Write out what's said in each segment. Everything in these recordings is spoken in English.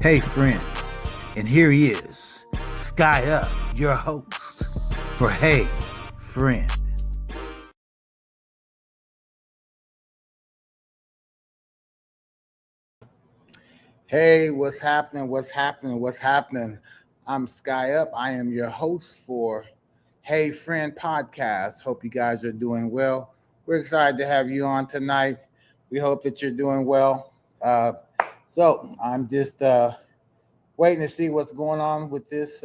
Hey, friend, and here he is, Sky Up, your host for Hey, Friend. Hey, what's happening? What's happening? What's happening? I'm Sky Up. I am your host for Hey Friend podcast. Hope you guys are doing well. We're excited to have you on tonight. We hope that you're doing well. So I'm just waiting to see what's going on with this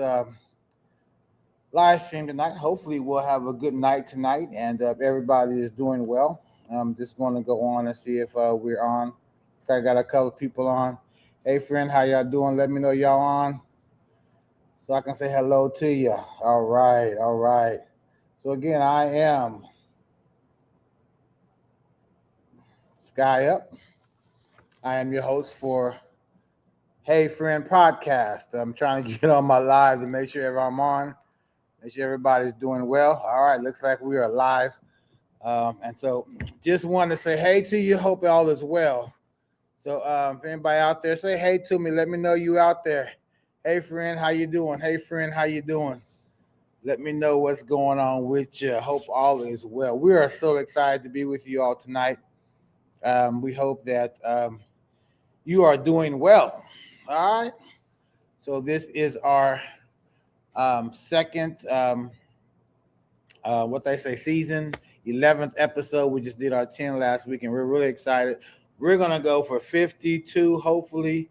live stream tonight. Hopefully, we'll have a good night tonight, and everybody is doing well. I'm just going to go on and see if we're on. So I got a couple of people on. Hey, friend, how y'all doing? Let me know y'all on, so I can say hello to you. All right, all right. So again, I am Sky Up. I am your host for Hey Friend podcast. I'm trying to get on my live to make sure I'm on. Make sure everybody's doing well. All right, looks like we are live. And so just want to say hey to you. Hope all is well. So if anybody out there, say hey to me. Let me know you out there. Hey, friend, how you doing? Hey, friend, how you doing? Let me know what's going on with you. Hope all is well. We are so excited to be with you all tonight. We hope that you are doing well. All right. So this is our second, what they say, season 11th episode. We just did our 10 last week, and we're really excited. We're gonna go for 52, hopefully,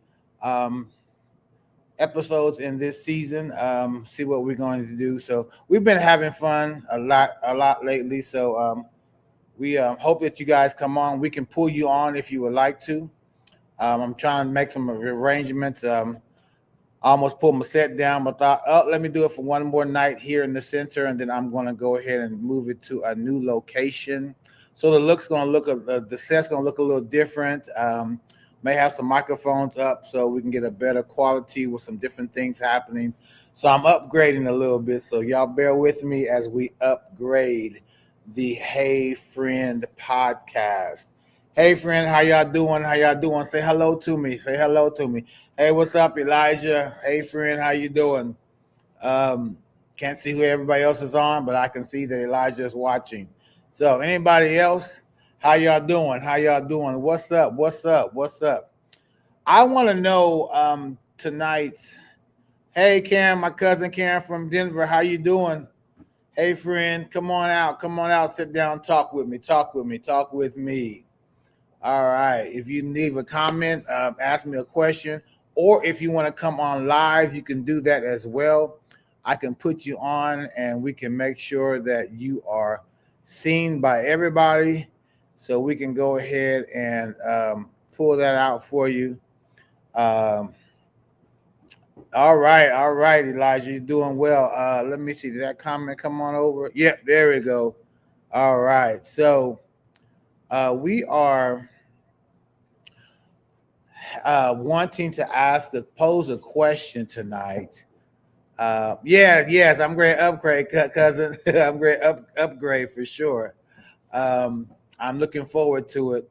episodes in this season. See what we're going to do. So we've been having fun a lot lately. So we hope that you guys come on. We can pull you on if you would like to. I'm trying to make some arrangements. I almost pulled my set down, but thought, oh, let me do it for one more night here in the center, and then I'm going to go ahead and move it to a new location. So the set's going to look a little different. May have some microphones up so we can get a better quality with some different things happening. So I'm upgrading a little bit. So y'all bear with me as we upgrade the Hey Friend podcast. Hey, friend, how y'all doing? How y'all doing? Say hello to me. Say hello to me. Hey, what's up, Elijah? Hey, friend, how you doing? Can't see who everybody else is on, but I can see that Elijah is watching. So, anybody else? How y'all doing? How y'all doing? What's up? What's up? What's up? I want to know tonight. Hey, Karen, my cousin Karen from Denver. How you doing? Hey, friend, come on out. Come on out. Sit down. Talk with me. Talk with me. Talk with me. All right. If you leave a comment, ask me a question, or if you want to come on live, you can do that as well. I can put you on, and we can make sure that you are seen by everybody. So we can go ahead and pull that out for you. Um, all right, Elijah, you're doing well. Let me see. Did that comment come on over? Yep, there we go. All right. So we are wanting to pose a question tonight. Yes, I'm great upgrade, cousin. I'm great upgrade for sure. I'm looking forward to it.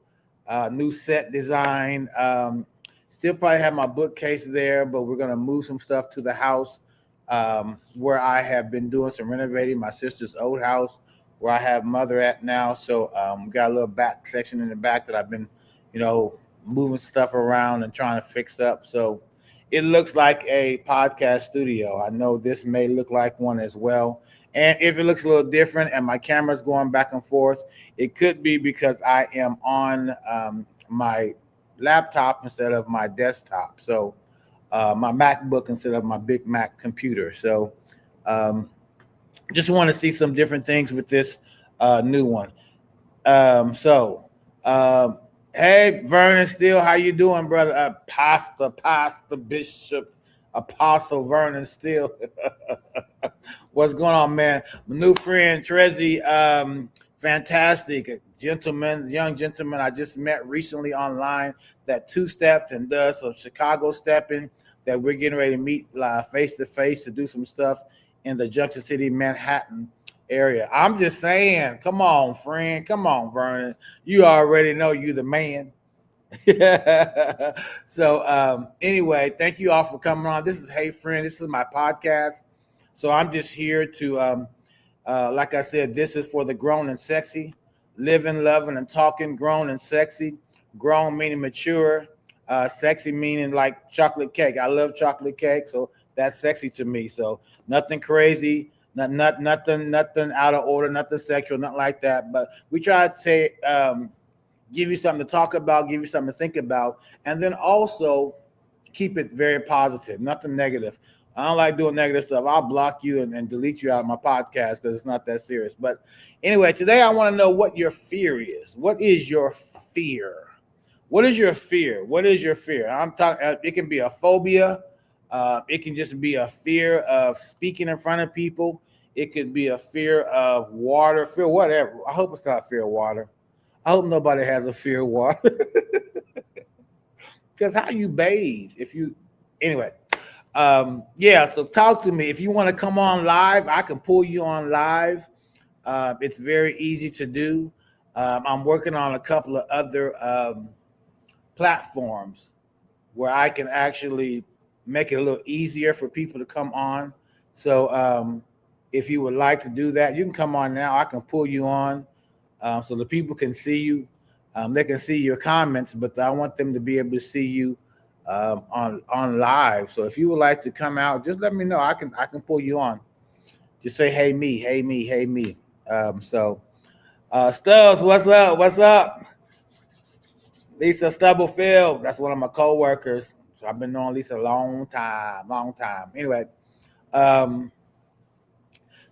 New set design. Still probably have my bookcase there, but we're gonna move some stuff to the house where I have been doing some renovating. My sister's old house, where I have mother at now. So we got a little back section in the back that I've been, moving stuff around and trying to fix up. So it looks like a podcast studio. I know this may look like one as well. And if it looks a little different and my camera's going back and forth, it could be because I am on my laptop instead of my desktop. So my MacBook instead of my big Mac computer. So just want to see some different things with this new one. So hey, Vernon Steele, how you doing, brother? Pastor, Bishop, Apostle Vernon Steele. What's going on, man? My new friend Trezzy, fantastic gentleman, young gentleman I just met recently online that two-stepped and does some Chicago stepping that we're getting ready to meet face to face to do some stuff in the Junction City, Manhattan area. I'm just saying, come on, friend. Come on, Vernon. You already know you the man. So anyway, thank you all for coming on. This is Hey Friend. This is my podcast. So I'm just here to, like I said, this is for the grown and sexy, living, loving, and talking. Grown and sexy. Grown meaning mature. Sexy meaning like chocolate cake. I love chocolate cake, so that's sexy to me. So nothing crazy, nothing out of order, nothing sexual, nothing like that. But we try to say. Give you something to talk about, give you something to think about, and then also keep it very positive, nothing negative. I don't like doing negative stuff. I'll block you and delete you out of my podcast because it's not that serious. But anyway, today I want to know what your fear is. What is your fear? What is your fear? What is your fear? I'm talking. It can be a phobia. It can just be a fear of speaking in front of people. It could be a fear of water, fear whatever. I hope it's not fear of water. I hope nobody has a fear of water. Because how you bathe if you anyway. Yeah, so talk to me. If you want to come on live, I can pull you on live. It's very easy to do. I'm working on a couple of other platforms where I can actually make it a little easier for people to come on. So if you would like to do that, you can come on now. I can pull you on. So the people can see you. They can see your comments, but I want them to be able to see you on live. So if you would like to come out, just let me know. I can pull you on. Just say, hey me, hey me, hey me. Stubbs, what's up? What's up? Lisa Stubblefield, that's one of my co-workers. So I've been knowing Lisa a long time. Anyway,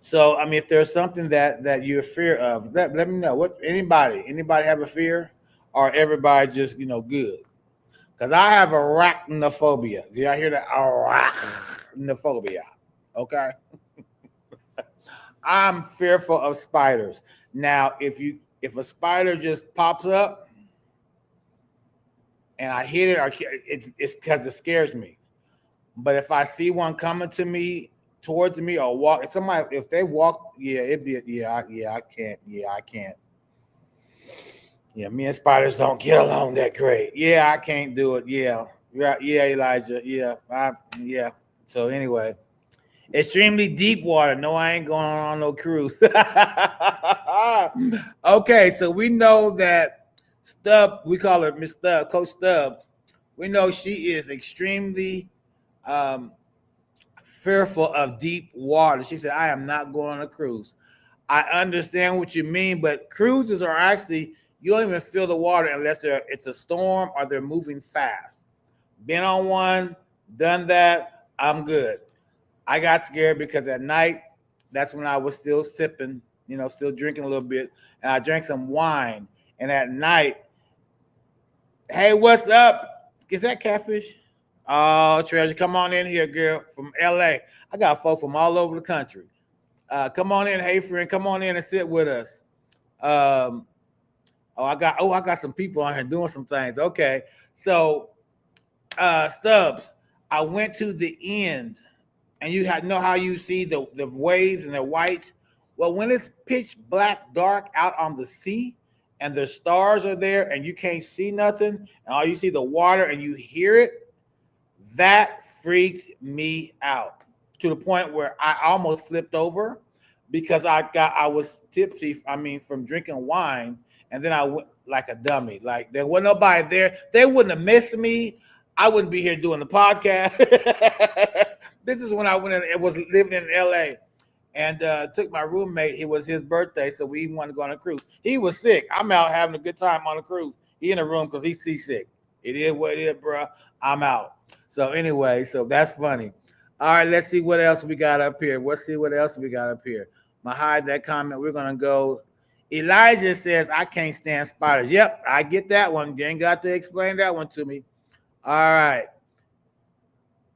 so, I mean, if there's something that you're fear of, let me know. What anybody have a fear, or everybody just good? Because I have arachnophobia. Did I hear that? Arachnophobia. Okay. I'm fearful of spiders. Now, if a spider just pops up and I hit it, or it's because it scares me. But if I see one coming towards me or walk, if they walk, I can't. Yeah, me and spiders don't get along that great. Yeah, I can't do it. Yeah, Elijah. Yeah. So anyway, extremely deep water. No, I ain't going on no cruise. Okay, so we know that Stubbs, we call her Miss Stubbs, Coach Stubbs. We know she is extremely fearful of deep water. She said, I am not going on a cruise. I understand what you mean, but cruises are actually, you don't even feel the water unless it's a storm or they're moving fast. Been on one, done that, I'm good. I got scared because at night, that's when I was still sipping, still drinking a little bit, and I drank some wine. And at night, hey, what's up? Is that catfish? Oh, Treasure, come on in here, girl, from LA. I got folk from all over the country. Come on in, hey friend, come on in and sit with us. I got some people on here doing some things. Okay, so Stubbs, I went to the end, and you know how you see the waves and the white. Well, when it's pitch black dark out on the sea, and the stars are there, and you can't see nothing, and all you see the water, and you hear it. That freaked me out to the point where I almost flipped over because I was tipsy. I mean, from drinking wine, and then I went like a dummy. Like there wasn't nobody there. They wouldn't have missed me. I wouldn't be here doing the podcast. This is when I went in. It was living in LA, and took my roommate. It was his birthday, so we wanted to go on a cruise. He was sick. I'm out having a good time on a cruise. He in the room because he's seasick. It is what it is, bro. I'm out. So anyway, so that's funny. All right, let's see what else we got up here. Let's see what else we got up here. I'm gonna hide that comment. We're gonna go. Elijah says, I can't stand spiders. Yep, I get that one. You ain't got to explain that one to me. All right.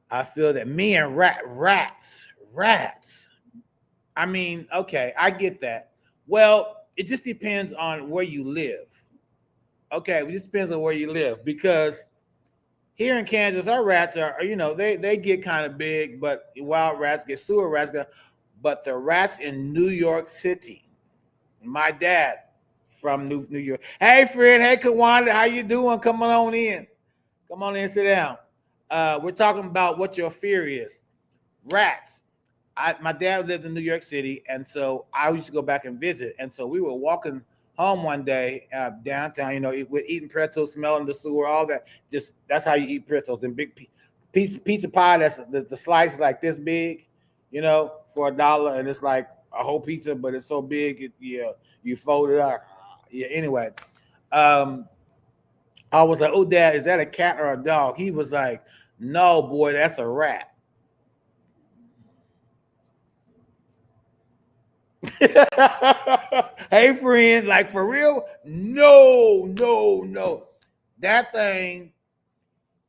I feel that me and rats. I mean, okay, I get that. Well, it just depends on where you live. Okay, it just depends on where you live, because here in Kansas, our rats are, they get kind of big, but wild rats get sewer rats. But the rats in New York City, my dad from New York. Hey, Frienn. Hey, Kawanda. How you doing? Come on in. Come on in. Sit down. We're talking about what your fear is. Rats. My dad lived in New York City, and so I used to go back and visit. And so we were walking home one day downtown. You know, we're eating pretzels, smelling the sewer, all that. Just that's how you eat pretzels. And big pizza pie. That's the slice is like this big. You know, for $1, and it's like a whole pizza, but it's so big. You fold it up. Yeah. Anyway, I was like, "Oh, Dad, is that a cat or a dog?" He was like, "No, boy, that's a rat." Hey, friend, like for real? No, no, no. That thing,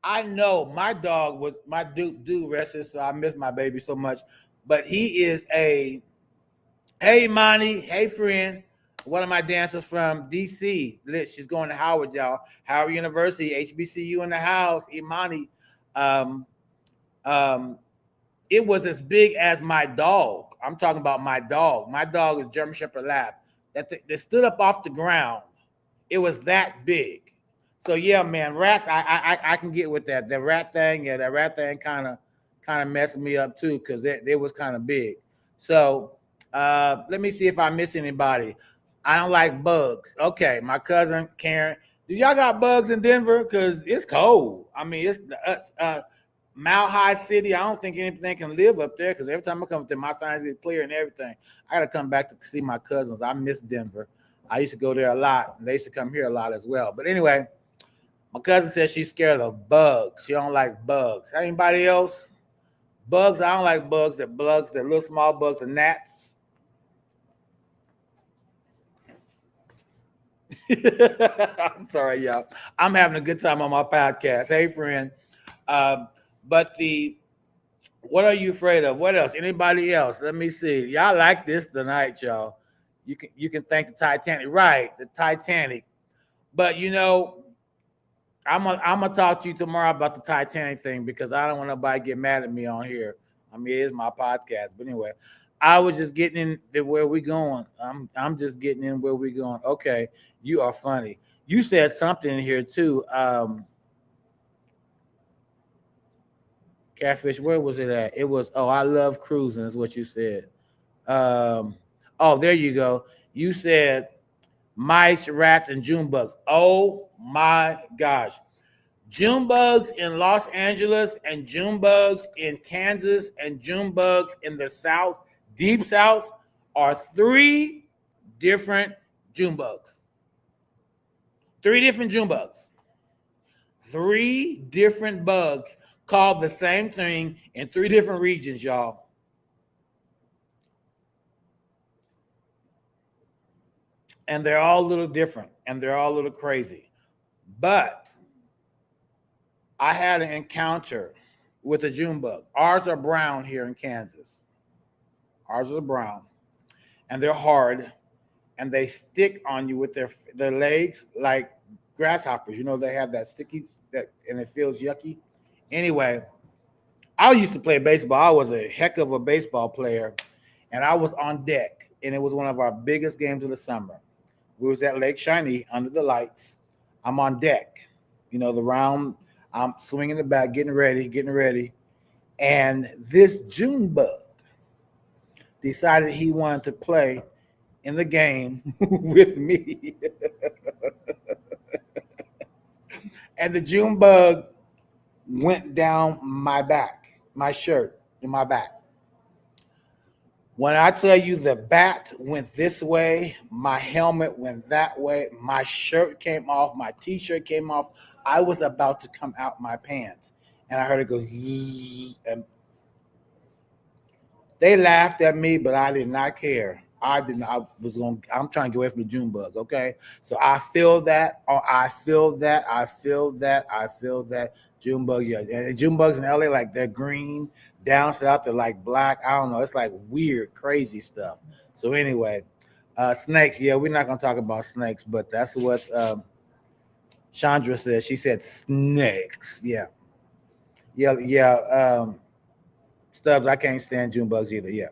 I know my dog was my dude rested, so I miss my baby so much. But he is a hey Monty, hey friend. One of my dancers from DC. She's going to Howard, y'all. Howard University, HBCU in the house. Imani. Um, um, it was as big as my dog. I'm talking about my dog. My dog is German Shepherd Lab. That stood up off the ground. It was that big. So yeah, man, rats. I can get with that. The rat thing, yeah, that rat thing kind of messed me up too because they was kind of big. So let me see if I miss anybody. I don't like bugs. Okay, my cousin Karen. Do y'all got bugs in Denver? Because it's cold. I mean, it's Mile High City. I don't think anything can live up there because every time I come up there, my signs is clear and everything. I got to come back to see my cousins. I miss Denver. I used to go there a lot. And they used to come here a lot as well. But anyway, my cousin says she's scared of bugs. She don't like bugs. Anybody else? Bugs, I don't like bugs. That little small bugs, the gnats. I'm sorry, y'all. I'm having a good time on my podcast. Hey, friend. But what are you afraid of? What else? Anybody else? Let me see. Y'all like this tonight, y'all. You can thank the Titanic, right? The Titanic. But you know, I'm gonna talk to you tomorrow about the Titanic thing because I don't want nobody to get mad at me on here. I mean, it is my podcast. But anyway, I was just getting in where we going. I'm just getting in where we going. Okay, you are funny. You said something in here too. Catfish, where was it at? It was, oh, I love cruising, is what you said. Oh, there you go. You said mice, rats, and June bugs. Oh my gosh. June bugs in Los Angeles and June bugs in Kansas and June bugs in the South, deep South, are three different June bugs. Three different June bugs. Three different bugs called the same thing in three different regions, y'all. And they're all a little different and they're all a little crazy. But I had an encounter with a June bug. Ours are brown here in Kansas. Ours are brown. And they're hard. And they stick on you with their legs like grasshoppers. You know, they have that sticky, and it feels yucky. Anyway, I used to play baseball. I was a heck of a baseball player. And I was on deck. And it was one of our biggest games of the summer. We was at Lake Shiny under the lights. I'm on deck. You know, the round, I'm swinging the bat, getting ready. And this June bug decided he wanted to play in the game with me. And the June bug went down my back, my shirt, in my back. When I tell you the bat went this way, my helmet went that way, my shirt came off, my t-shirt came off, I was about to come out my pants. And I heard it go zzz, and they laughed at me, but I did not care. I'm trying to get away from the June bug, okay? So I feel that. June bug, yeah. And June bugs in LA, like they're green. Down south, they're like black. I don't know. It's like weird, crazy stuff. So anyway, snakes. Yeah, we're not gonna talk about snakes, but that's what Chandra said. She said snakes. Yeah. Stubbs, I can't stand June bugs either. Yeah.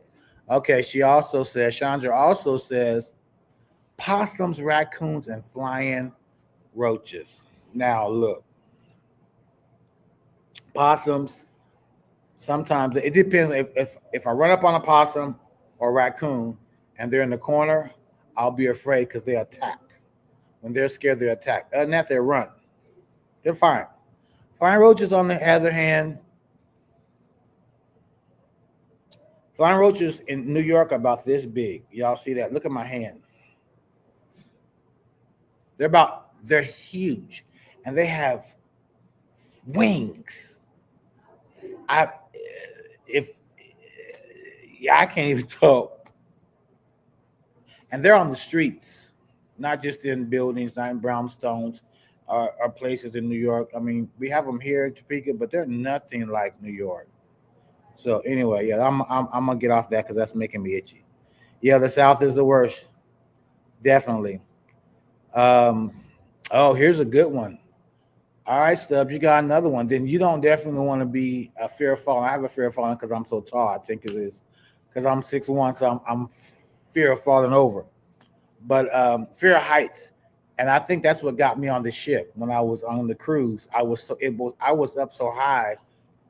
Okay. She also says, Chandra also says, possums, raccoons, and flying roaches. Now look, possums. Sometimes it depends. If I run up on a possum or raccoon and they're in the corner, I'll be afraid because they attack. When they're scared, they attack. Other than that, they run. They're fine. Flying roaches, on the other hand, flying roaches in New York are about this big. Y'all see that? Look at my hand. They're huge, and they have wings. I if yeah, I can't even talk. And they're on the streets, not just in buildings, not in brownstones or places in New York. I mean, we have them here in Topeka, but they're nothing like New York. So anyway, yeah, I'm gonna get off that because that's making me itchy. Yeah, the South is the worst, definitely. Um, oh, here's a good one. All right, Stubbs, you got another one. Then you don't definitely want to be a fear of falling. I have a fear of falling because I'm so tall. I think it is because I'm 6'1", so I'm fear of falling over. But fear of heights, and I think that's what got me on the ship when I was on the cruise. I was up so high.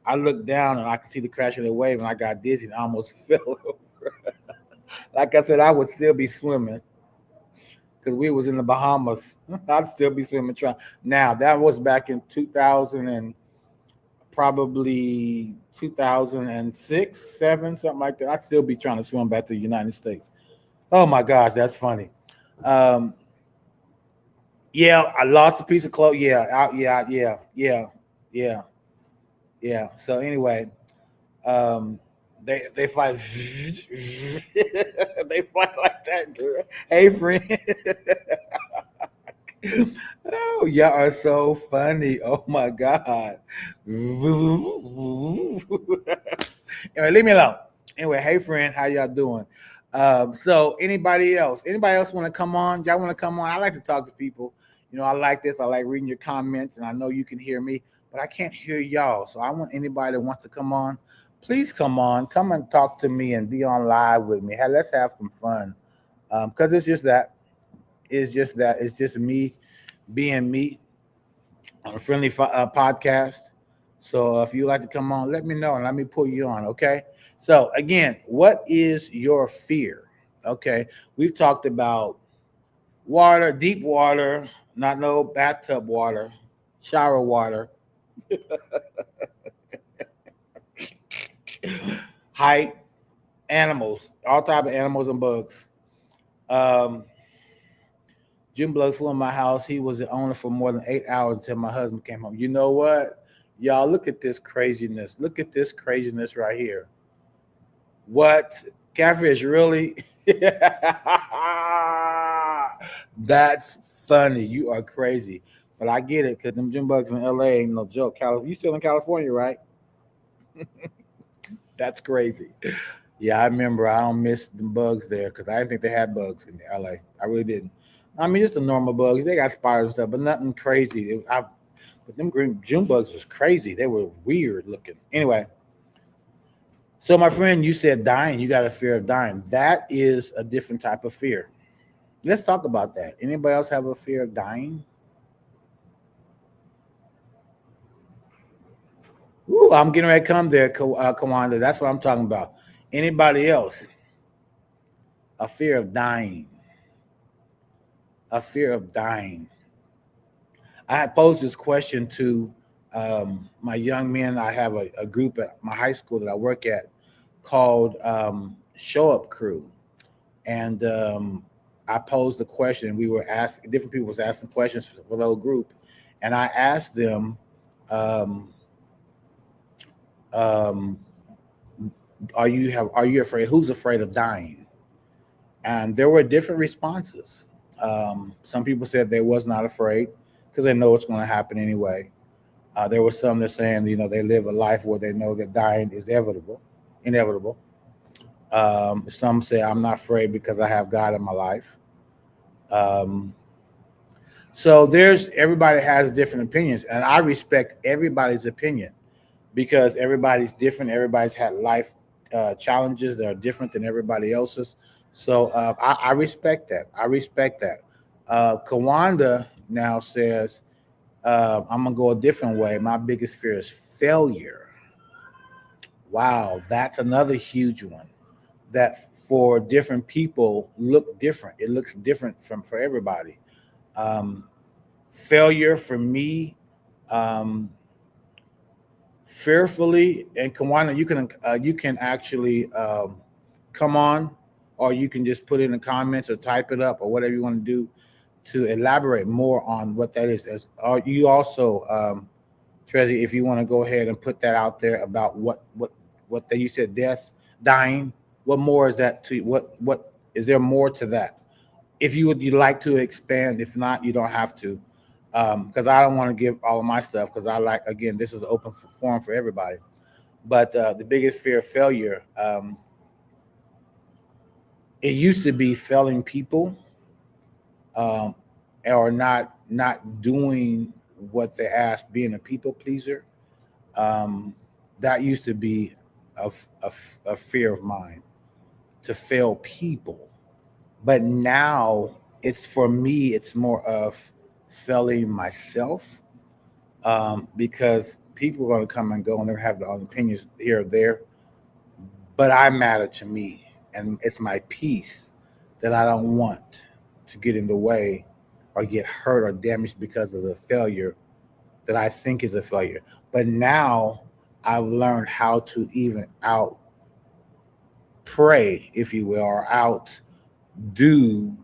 I looked down and I could see the crash of the wave, and I got dizzy and I almost fell over. Like I said, I would still be swimming because we was in the Bahamas. I'd still be swimming trying. Now that was back in 2000 and probably 2006, 7, something like that. I'd still be trying to swim back to the United States. Oh my gosh, that's funny. Um, yeah, I lost a piece of clothes. Yeah. So anyway, um, they fly. They fly like that, girl. Hey, friend. Oh, y'all are so funny. Oh my god. Anyway, leave me alone. Anyway, hey, friend, how y'all doing? So anybody else? Anybody else want to come on? Y'all want to come on? I like to talk to people. You know, I like this. I like reading your comments, and I know you can hear me, but I can't hear y'all. So I want anybody that wants to come on, please come on. Come and talk to me and be on live with me. Hey, let's have some fun. Because it's just that. It's just that. It's just me being me on a friendly podcast. So if you like to come on, let me know and let me pull you on. Okay. So again, what is your fear? Okay. We've talked about water, deep water, not no bathtub water, shower water, height, animals, all type of animals and bugs. Um, Jim Blood flew in my house. He was the owner for more than 8 hours until my husband came home. You know what? Y'all, look at this craziness. Look at this craziness right here. What? Catfish, really? That's funny. You are crazy. But I get it because them gym bugs in LA ain't no joke. You still in California, right? That's crazy. Yeah, I remember. I don't miss the bugs there because I didn't think they had bugs in LA. I really didn't. I mean, just the normal bugs. They got spiders and stuff, but nothing crazy. But them green June bugs was crazy. They were weird looking. Anyway, so my friend, you said dying. You got a fear of dying. That is a different type of fear. Let's talk about that. Anybody else have a fear of dying? Ooh, I'm getting ready to come there, Kawanda. That's what I'm talking about. Anybody else? A fear of dying. A fear of dying. I had posed this question to my young men. I have a group at my high school that I work at called Show Up Crew. And I posed the question. We were asked, different people was asking questions for the whole group. And I asked them, are you afraid? Who's afraid of dying? And there were different responses. Some people said they was not afraid because they know it's going to happen anyway. There were some that saying, they live a life where they know that dying is inevitable. Some say I'm not afraid because I have God in my life. So everybody has different opinions, and I respect everybody's opinion because everybody's different. Everybody's had life challenges that are different than everybody else's. So I respect that. I respect that. Kawanda now says, I'm gonna go a different way. My biggest fear is failure. Wow, that's another huge one. That for different people look different. It looks different from for everybody. Um, Failure for me, um, fearfully, and Kawana, you can actually come on, or you can just put it in the comments or type it up or whatever you want to do to elaborate more on what that is. Or you also, Trezzy, if you want to go ahead and put that out there about what you said, death, dying. What more is that to what is there more to that? If you like to expand, if not, you don't have to, because I don't want to give all of my stuff because I like, again, this is an open forum for everybody. But the biggest fear of failure, it used to be failing people, um, or not doing what they asked, being a people pleaser. Um, that used to be a fear of mine, to fail people. But now it's, for me, it's more of failing myself, because people are going to come and go and they're have their own opinions here or there. But I matter to me, and it's my peace that I don't want to get in the way or get hurt or damaged because of the failure that I think is a failure. But now I've learned how to even out pray, if you will, or outdo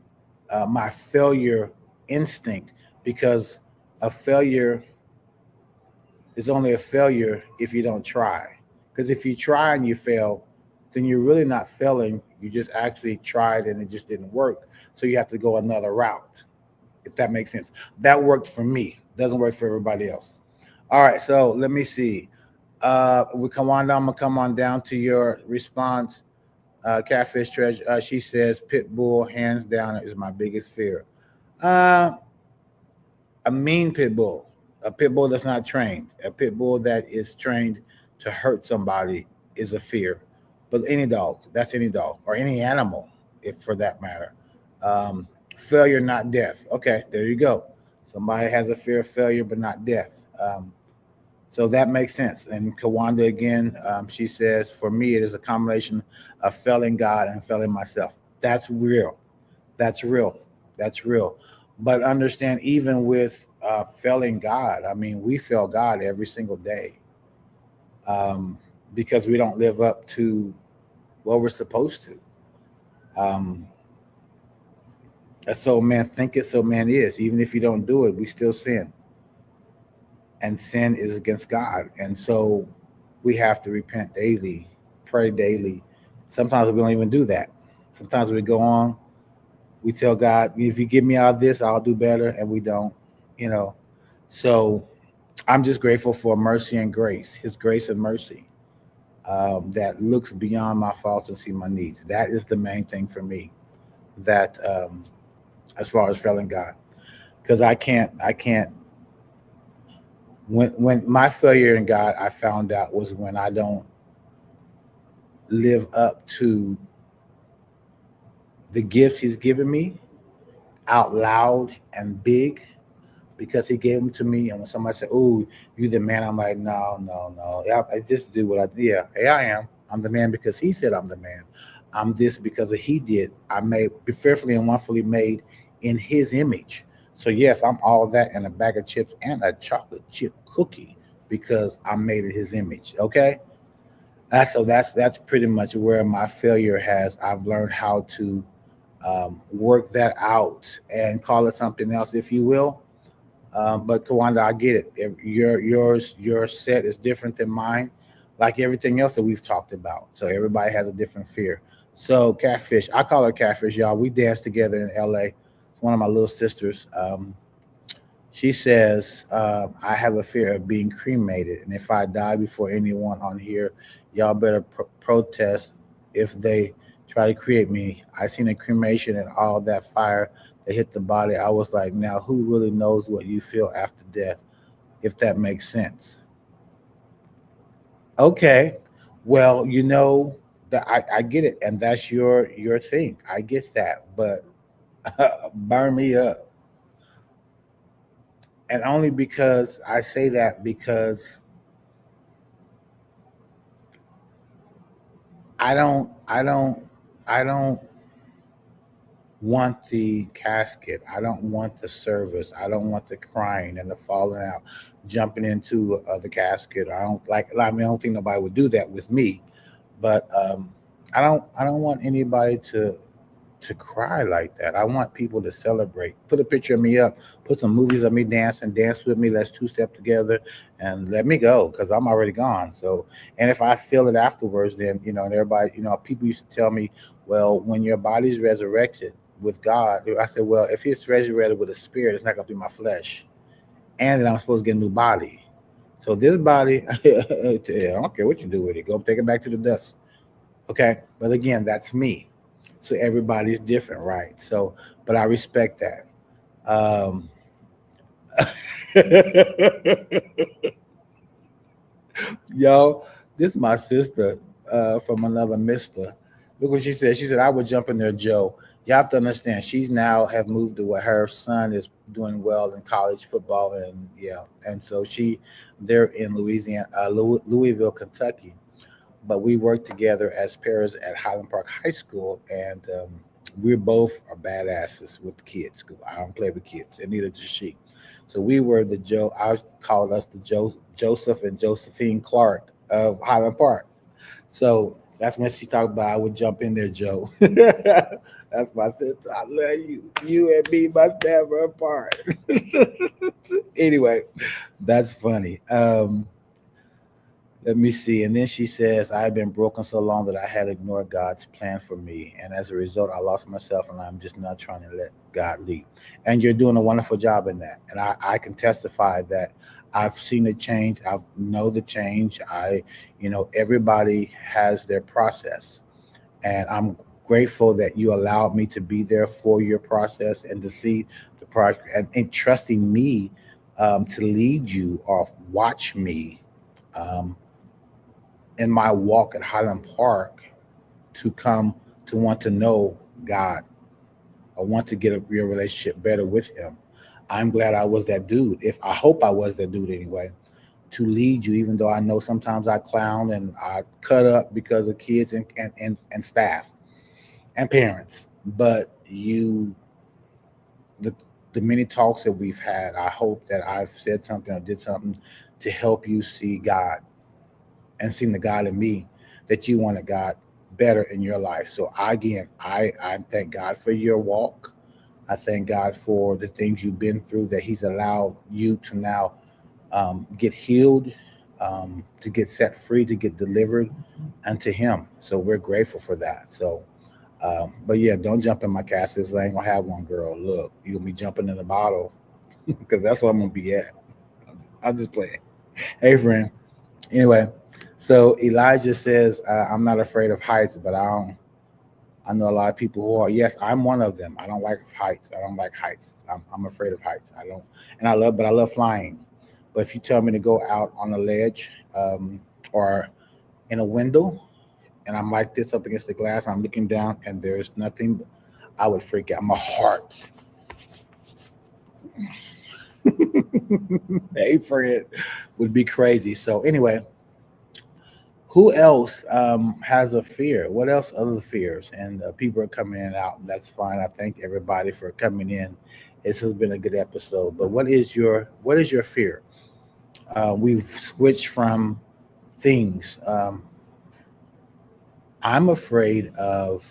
my failure instinct, because a failure is only a failure if you don't try. Because if you try and you fail, then you're really not failing. You just actually tried and it just didn't work. So you have to go another route, if that makes sense. That worked for me. Doesn't work for everybody else. All right, so let me see. We come on down. I'm gonna come on down to your response. Catfish Treasure. She says, "Pit bull, hands down, is my biggest fear." Uh, a mean pit bull, a pit bull that's not trained, a pit bull that is trained to hurt somebody is a fear. But any dog, that's any dog or any animal, if for that matter. Failure, not death. Okay, there you go. Somebody has a fear of failure, but not death. So that makes sense. And Kawanda again, she says, for me, it is a combination of failing God and failing myself. That's real. That's real. That's real. But understand, even with failing God, I mean, we fail God every single day, um, because we don't live up to what we're supposed to. Um, so man thinketh, so man is. Even if you don't do it, we still sin, and sin is against God. And so we have to repent daily, pray daily. Sometimes we don't even do that. Sometimes we go on, we tell God, if you get me out of this, I'll do better, and we don't, you know. So I'm just grateful for mercy and grace, His grace and mercy, that looks beyond my faults and see my needs. That is the main thing for me. That as far as failing God, because I can't. When my failure in God, I found out, was when I don't live up to the gifts He's given me out loud and big, because He gave them to me. And when somebody said, "Oh, you the man," I'm like, "No, no, no. I just do what I do. Yeah, I am. I'm the man because He said I'm the man. I'm this because of He did. I made be fearfully and wonderfully made in His image. So yes, I'm all that and a bag of chips and a chocolate chip cookie because I'm made in His image. Okay." That's pretty much where my failure has. I've learned how to work that out and call it something else, if you will. But Kawanda, I get it. Your set is different than mine, like everything else that we've talked about. So everybody has a different fear. So Catfish, I call her Catfish, y'all. We danced together in L.A. It's one of my little sisters. She says, I have a fear of being cremated, and if I die before anyone on here, y'all better protest if they try to create me. I seen a cremation and all that fire that hit the body. I was like, now who really knows what you feel after death, if that makes sense? Okay, well, that I get it, and that's your thing. I get that, but burn me up. And only because I say that because I don't I don't want the casket. I don't want the service. I don't want the crying and the falling out, jumping into the casket. I don't like. I mean, I don't think nobody would do that with me, but I don't want anybody to cry like that. I want people to celebrate. Put a picture of me up. Put some movies of me dancing. Dance with me. Let's two step together, and let me go because I'm already gone. So, and if I feel it afterwards, then and everybody, people used to tell me, well, when your body's resurrected with God, I said, well, if it's resurrected with a spirit, it's not gonna be my flesh, and then I'm supposed to get a new body. So this body, I don't care what you do with it. Go take it back to the dust. Okay. But again, that's me. So everybody's different, right? So, but I respect that. Um, yo, this is my sister from another mister. Look what she said. She said, I would jump in there, Joe. You have to understand, she's now have moved to where her son is doing well in college football. And yeah, and so they're in Louisville, Kentucky, but we worked together as pairs at Highland Park High School, and we both are badasses with the kids. I don't play with kids, and neither does she. So we were the Joe. I called us the Joseph and Josephine Clark of Highland Park. So that's when she talked about I would jump in there, Joe. That's my sister. I love you. You and me must never apart. Anyway, that's funny. Let me see. And then she says, I have been broken so long that I had ignored God's plan for me. And as a result, I lost myself and I'm just not trying to let God lead. And you're doing a wonderful job in that. And I can testify that I've seen the change. I know the change. Everybody has their process. And I'm grateful that you allowed me to be there for your process and to see the progress and trusting me to lead you or watch me. Um, in my walk at Highland Park to come to want to know God. I want to get a real relationship better with Him. I'm glad I was that dude. If I hope I was that dude anyway, to lead you, even though I know sometimes I clown and I cut up because of kids and staff and parents. But the the many talks that we've had, I hope that I've said something or did something to help you see God and seen the God in me that you wanted God better in your life. So I thank God for your walk. I thank God for the things you've been through that He's allowed you to now get healed, to get set free, to get delivered unto Him. So we're grateful for that. So, but yeah, don't jump in my castles. I ain't gonna have one, girl. Look, you'll be jumping in the bottle because that's what I'm gonna be at. I'm just playing. Hey, friend. Anyway, so Elijah says, I'm not afraid of heights, but I know a lot of people who are. Yes, I'm one of them. I don't like heights. I don't like heights. I'm afraid of heights. I don't, and but I love flying. But if you tell me to go out on a ledge or in a window, and I'm like this up against the glass, I'm looking down, and there's nothing, I would freak out. My heart. Hey, Fred, would be crazy. So anyway, who else has a fear? What else other fears? And people are coming in and out. And that's fine. I thank everybody for coming in. This has been a good episode. But what is your fear? We've switched from things. I'm afraid of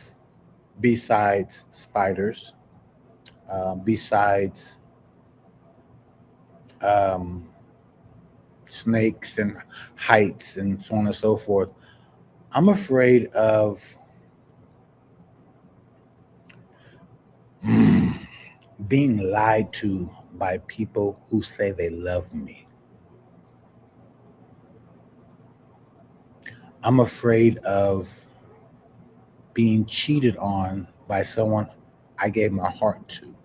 besides spiders, besides um, snakes and heights and so on and so forth. I'm afraid of being lied to by people who say they love me. I'm afraid of being cheated on by someone I gave my heart to.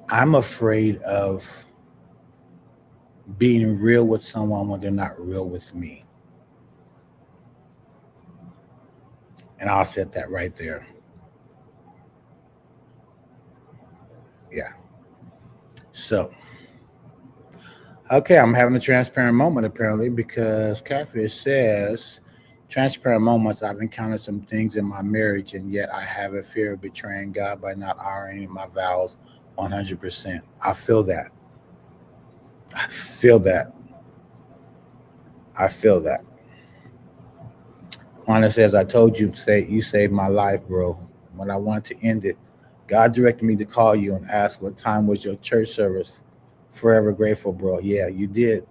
I'm afraid of being real with someone when they're not real with me. And I'll set that right there. Yeah. So, okay, I'm having a transparent moment apparently because Catfish says, transparent moments. I've encountered some things in my marriage, and yet I have a fear of betraying God by not honoring my vows 100%. I feel that. I feel that. I feel that. Quana says, I told you, say you saved my life, bro. When I wanted to end it, God directed me to call you and ask what time was your church service. Forever grateful, bro. Yeah, you did.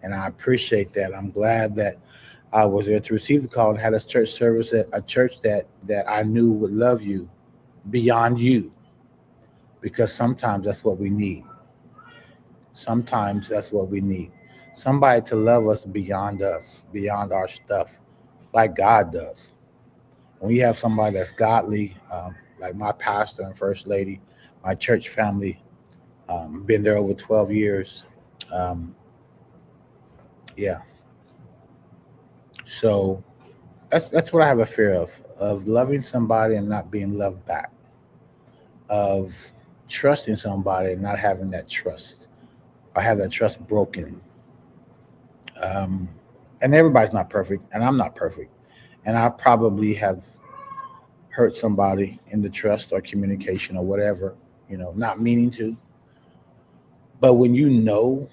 And I appreciate that. I'm glad that I was there to receive the call and had a church service at a church that I knew would love you beyond you, because sometimes that's what we need. Sometimes that's what we need. Somebody to love us, beyond our stuff, like God does. When you have somebody that's godly, like my pastor and first lady, my church family, been there over 12 years. Um, yeah. So that's what I have a fear of loving somebody and not being loved back, of trusting somebody and not having that trust, or have that trust broken. Um, and everybody's not perfect, and I'm not perfect, and I probably have hurt somebody in the trust or communication or whatever, not meaning to. But when you know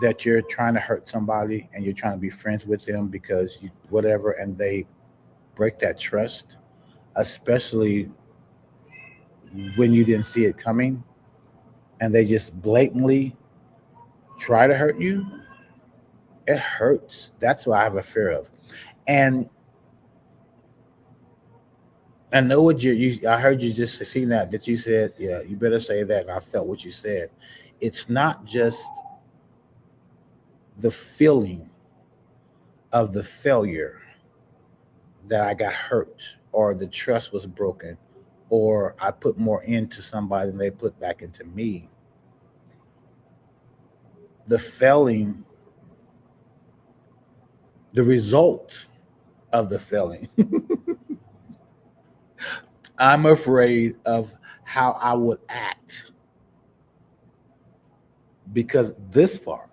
that you're trying to hurt somebody and you're trying to be friends with them because whatever, and they break that trust, especially when you didn't see it coming, and they just blatantly try to hurt you, it hurts. That's what I have a fear of. And I know what I heard you just see that you said, yeah, you better say that. And I felt what you said. It's not just the feeling of the failure that I got hurt, or the trust was broken, or I put more into somebody than they put back into me. The failing, the result of the failing, I'm afraid of how I would act, because this far,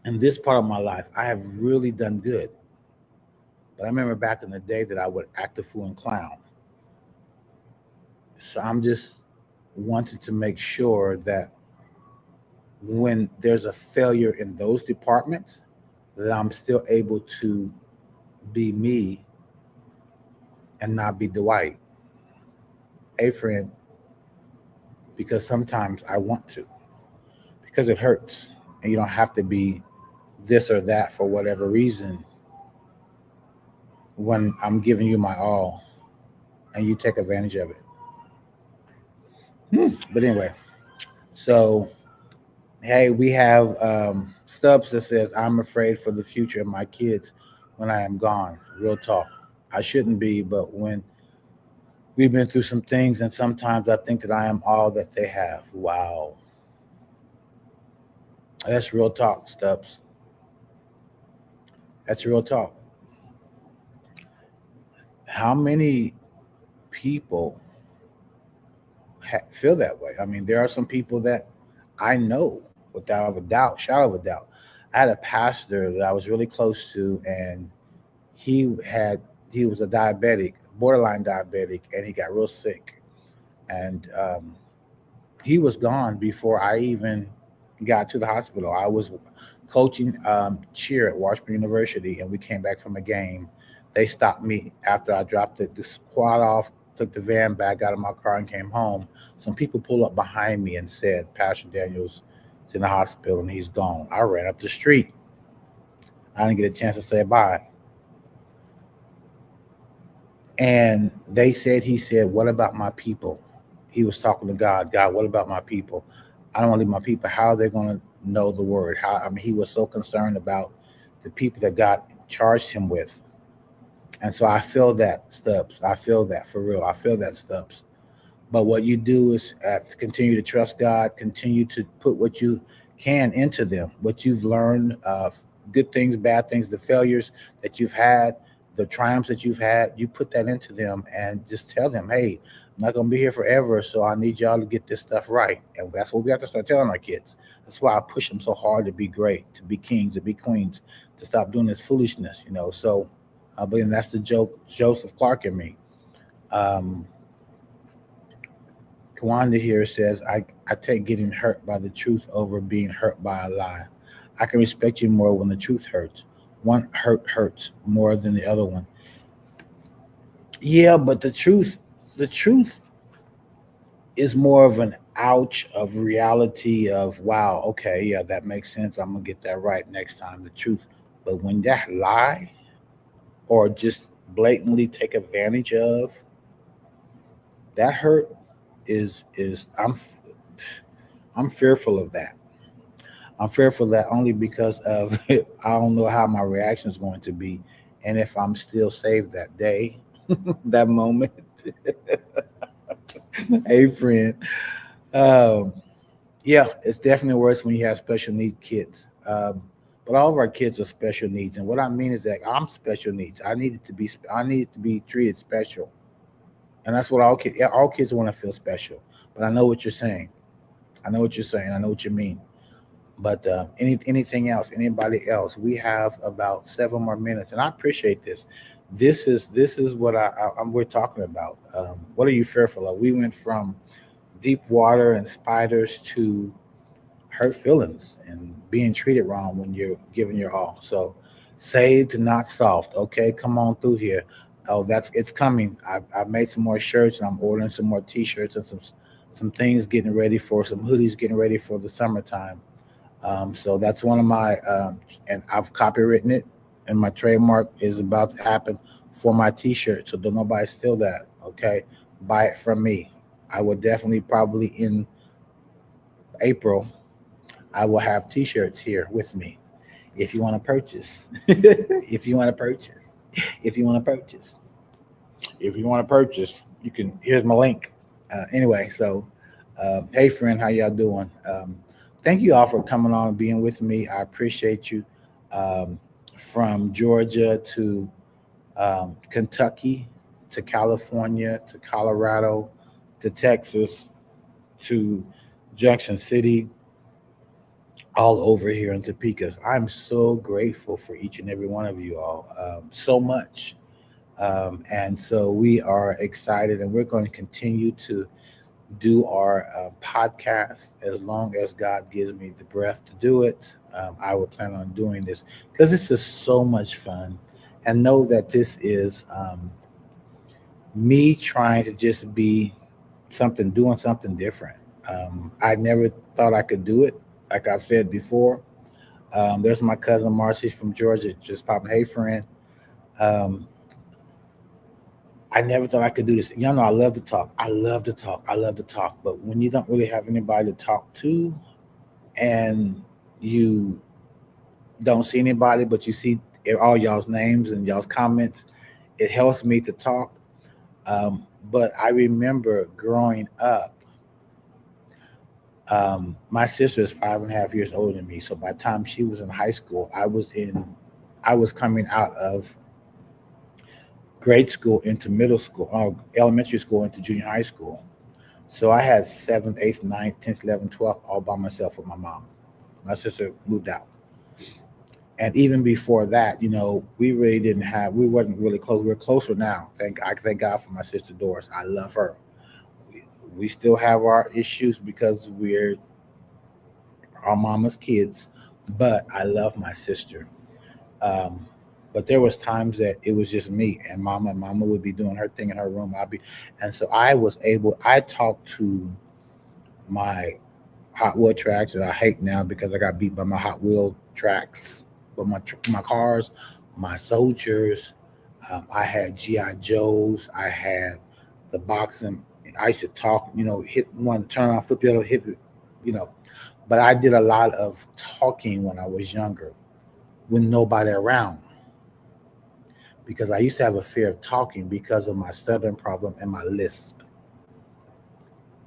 in this part of my life, I have really done good. But I remember back in the day that I would act a fool and clown. So I'm just wanting to make sure that when there's a failure in those departments, that I'm still able to be me and not be Dwight. Hey, friend, because sometimes I want to, because it hurts. And you don't have to be this or that for whatever reason when I'm giving you my all and you take advantage of it. But anyway, so hey, we have Stubbs that says, I'm afraid for the future of my kids when I am gone. Real talk. I shouldn't be, but when we've been through some things, and sometimes I think that I am all that they have. Wow. That's real talk, Stubbs. That's real talk. How many people feel that way? I mean, there are some people that I know without a doubt, shadow of a doubt. I had a pastor that I was really close to, and he had he was a diabetic, borderline diabetic, and he got real sick, and he was gone before I even got to the hospital. I was coaching cheer at Washburn University, and we came back from a game. They stopped me after I dropped the squad off, took the van back, got in my car, and came home. Some people pulled up behind me and said, Pastor Daniels is in the hospital and he's gone. I ran up the street. I didn't get a chance to say bye. And he said, what about my people? He was talking to God. God, what about my people? I don't want to leave my people. How are they going to know the word? He was so concerned about the people that God charged him with. And so I feel that, Stubbs. I feel that for real. I feel that, Stubbs. But what you do is continue to trust God, continue to put what you can into them, what you've learned, good things, bad things, the failures that you've had. the triumphs that you've had, you put that into them and just tell them, hey, I'm not gonna be here forever, so I need y'all to get this stuff right. And that's what we have to start telling our kids. That's why I push them so hard to be great, to be kings, to be queens, to stop doing this foolishness, you know. So, but then that's the joke, Joseph Clark in me. Um, Kawanda here says, I take getting hurt by the truth over being hurt by a lie. I can respect you more when the truth hurts. One hurts more than the other one. Yeah, but the truth is more of an ouch of reality of wow, okay, yeah, that makes sense. I'm gonna get that right next time. The truth. But when that lie or just blatantly take advantage of, that hurt is I'm fearful of that. I'm fearful of that only because of I don't know how my reaction is going to be, and if I'm still saved that day, that moment. Hey, friend. Um, yeah, it's definitely worse when you have special need kids. But all of our kids are special needs, and what I mean is that I'm special needs. I needed to be treated special, and that's what all kids want to feel special. But I know what you're saying. I know what you're saying. I know what you mean. But anything else, anybody else? We have about 7 more minutes, and I appreciate this. This is what we're talking about. What are you fearful of? We went from deep water and spiders to hurt feelings and being treated wrong when you're giving your all. So saved, not soft. Okay, come on through here. Oh, that's it's coming. I've made some more shirts and I'm ordering some more T-shirts and some things getting ready for some hoodies getting ready for the summertime. So that's one of my and I've copywritten it, and my trademark is about to happen for my T-shirt. So don't nobody steal that. Okay, buy it from me. I will definitely probably in April I will have T-shirts here with me. If you want to purchase, if you want to purchase, if you want to purchase, if you want to purchase, you can. Here's my link. Anyway, so hey, friend, how y'all doing? Thank you all for coming on and being with me. I appreciate you. Um, from Georgia to Kentucky to California to Colorado to Texas to Junction City, all over here in Topeka's. I'm so grateful for each and every one of you all, so much. And so we are excited, and we're going to continue to do our podcast as long as God gives me the breath to do it. I will plan on doing this because this is so much fun, and know that this is me trying to just be doing something different. I never thought I could do it. Like I've said before, there's my cousin Marcy from Georgia, just popping. Hey, friend. Um, I never thought I could do this. Y'all know I love to talk. I love to talk. I love to talk. But when you don't really have anybody to talk to, and you don't see anybody, but you see all y'all's names and y'all's comments, it helps me to talk. But I remember growing up, my sister is 5.5 years older than me. So by the time she was in high school, I was coming out of grade school into middle school, elementary school into junior high school. So I had seventh, eighth, ninth, 10th, 11th, 12th all by myself with my mom. My sister moved out. And even before that, we wasn't really close. We're closer now. Thank God for my sister Doris. I love her. We still have our issues because we're our mama's kids, but I love my sister. Um, but there was times that it was just me and mama. And mama would be doing her thing in her room. And so I talked to my Hot Wheel tracks that I hate now because I got beat by my Hot Wheel tracks, but my cars, my soldiers. I had GI Joes. I had the boxing. I used to talk, hit one, turn around, flip the other, hit, you know. But I did a lot of talking when I was younger, with nobody around, because I used to have a fear of talking because of my stuttering problem and my lisp.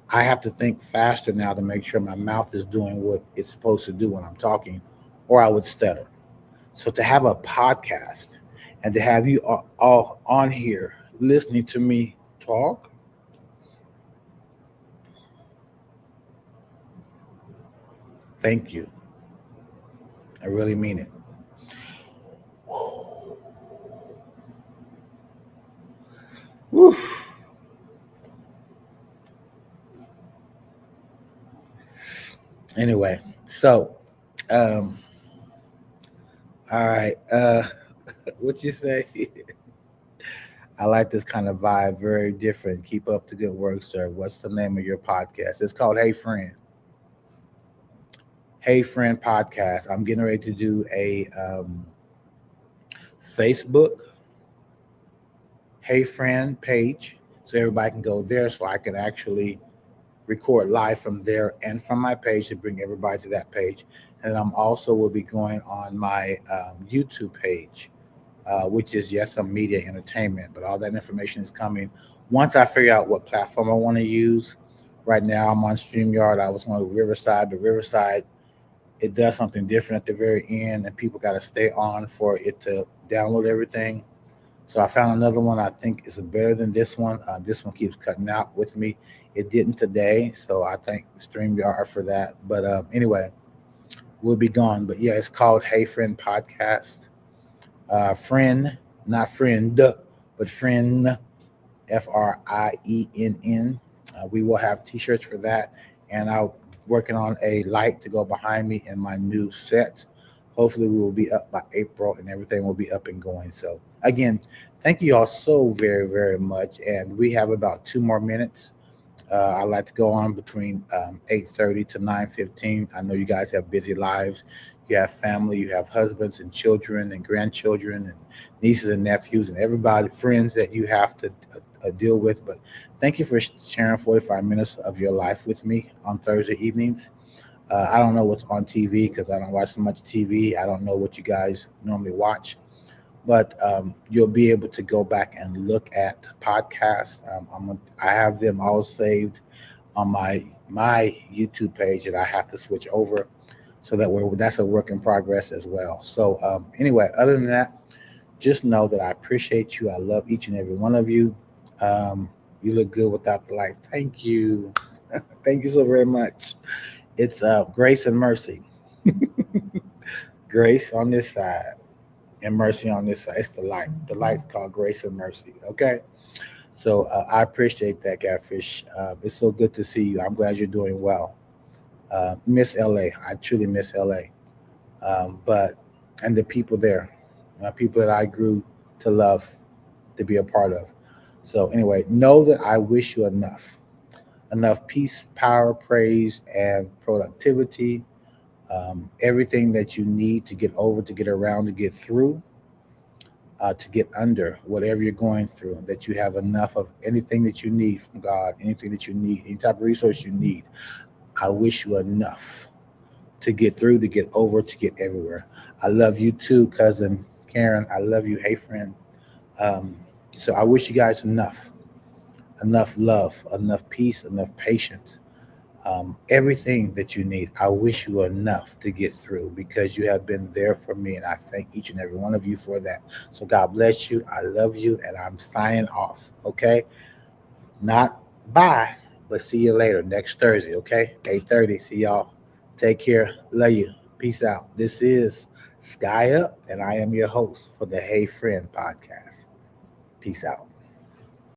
I have to think faster now to make sure my mouth is doing what it's supposed to do when I'm talking, or I would stutter. So to have a podcast and to have you all on here listening to me talk. Thank you. I really mean it. Woof. Anyway, so um, all right. What you say? I like this kind of vibe, very different. Keep up the good work, sir. What's the name of your podcast? It's called Hey Friend. Hey Friend podcast. I'm getting ready to do a Facebook Hey Friend page so everybody can go there so I can actually record live from there and from my page to bring everybody to that page. And I'm also will be going on my YouTube page, which is yes, some media entertainment, but all that information is coming once I figure out what platform I want to use. Right now, I'm on StreamYard. I was on Riverside, but Riverside it does something different at the very end, and people got to stay on for it to download everything. So I found another one I think is better than this one. This one keeps cutting out with me. It didn't today, so I thank StreamYard for that. But anyway, we'll be gone. But yeah, it's called Hey Friend Podcast. Friend, not friend, but Frienn, Frienn. We will have T-shirts for that, and I'm working on a light to go behind me in my new set. Hopefully, we will be up by April, and everything will be up and going. So again, thank you all so very, very much. And we have about 2 more minutes. I like to go on between 8:30 to 9:15. I know you guys have busy lives. You have family, you have husbands and children and grandchildren and nieces and nephews and everybody, friends that you have to deal with. But thank you for sharing 45 minutes of your life with me on Thursday evenings. I don't know what's on TV because I don't watch so much TV. I don't know what you guys normally watch, but you'll be able to go back and look at podcasts. I have them all saved on my YouTube page that I have to switch over, so that that's a work in progress as well. So anyway, other than that, just know that I appreciate you. I love each and every one of you. You look good without the light. Thank you. Thank you so very much. It's grace and mercy. Grace on this side and mercy on this side. It's the light. The light's called grace and mercy. Okay. So I appreciate that, Catfish. It's so good to see you. I'm glad you're doing well. Miss LA. I truly miss LA. But and the people there, people that I grew to love, to be a part of. So anyway, know that I wish you enough peace, power, praise, and productivity. Everything that you need to get over, to get around, to get through, to get under whatever you're going through, that you have enough of anything that you need from God, anything that you need, any type of resource you need. I wish you enough to get through, to get over, to get everywhere. I love you too, cousin Karen. I love you. Hey, friend. Um, so I wish you guys enough love, enough peace, enough patience, everything that you need. I wish you enough to get through because you have been there for me, and I thank each and every one of you for that. So God bless you. I love you, and I'm signing off. Okay, not bye, but see you later next Thursday. Okay, 8:30. See y'all. Take care. Love you. Peace out. This is Sky Up, and I am your host for the Hey Friend podcast. Peace out.